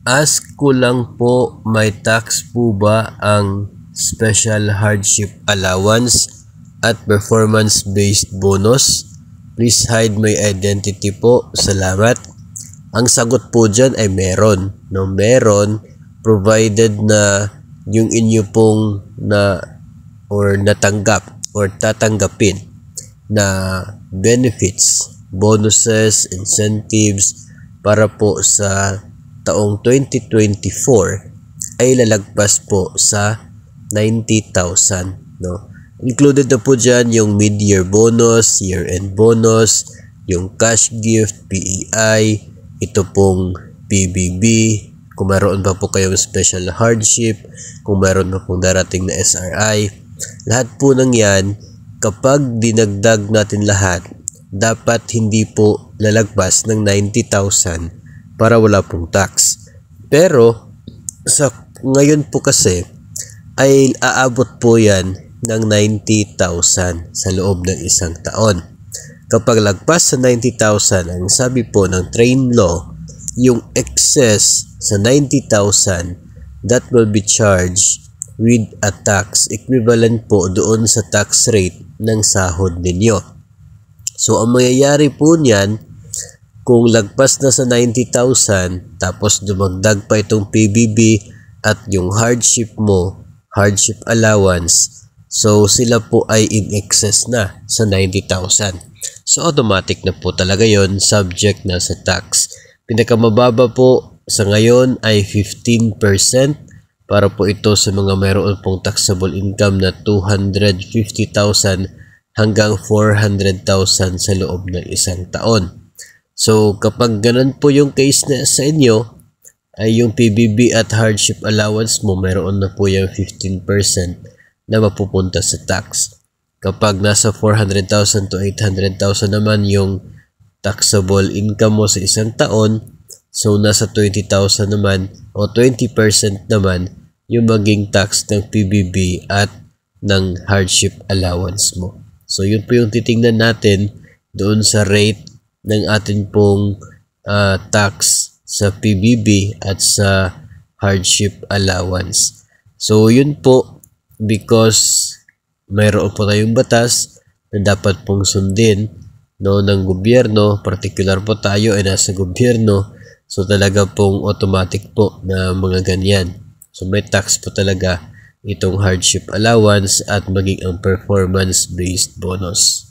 Ask ko lang po, may tax po ba ang special hardship allowance at performance-based bonus? Please hide my identity po. Salamat. Ang sagot po dyan ay meron. No, meron, provided na yung inyo pong natanggap or tatanggapin na benefits, bonuses, incentives para po sa taong 2024 ay lalagpas po sa 90,000, no? Included na po dyan yung mid-year bonus, year-end bonus, yung cash gift, PEI, ito pong PBB, kung meron pa po kayong special hardship, kung meron pa pong darating na SRI. Lahat po ng yan, kapag dinagdag natin lahat, dapat hindi po lalagpas ng 90,000 para wala pong tax. Pero sa ngayon po kasi ay aabot po yan ng 90,000 sa loob ng isang taon. Kapag lagpas sa 90,000, ang sabi po ng train law, yung excess sa 90,000 that will be charged with a tax equivalent po doon sa tax rate ng sahod ninyo. So ang mangyayari po niyan, kung lagpas na sa 90,000 tapos dumagdag pa itong PBB at yung hardship mo, hardship allowance, so sila po ay in excess na sa 90,000. So automatic na po talaga yon, subject na sa tax. Pinakamababa po sa ngayon ay 15% para po ito sa mga mayroon pong taxable income na 250,000 hanggang 400,000 sa loob ng isang taon. So kapag ganun po yung case na sa inyo, ay yung PBB at hardship allowance mo, mayroon na po yung 15% na mapupunta sa tax. Kapag nasa 400,000 to 800,000 naman yung taxable income mo sa isang taon, so nasa 20,000 naman o 20% naman yung maging tax ng PBB at ng hardship allowance mo. So yun po yung titingnan natin doon sa rate ng atin pong tax sa PBB at sa hardship allowance. So yun po, because mayroon po tayong batas na dapat pong sundin, no, ng gobyerno, particular po tayo ay nasa gobyerno, so talaga pong automatic po na mga ganyan. So may tax po talaga itong hardship allowance at maging ang performance-based bonus.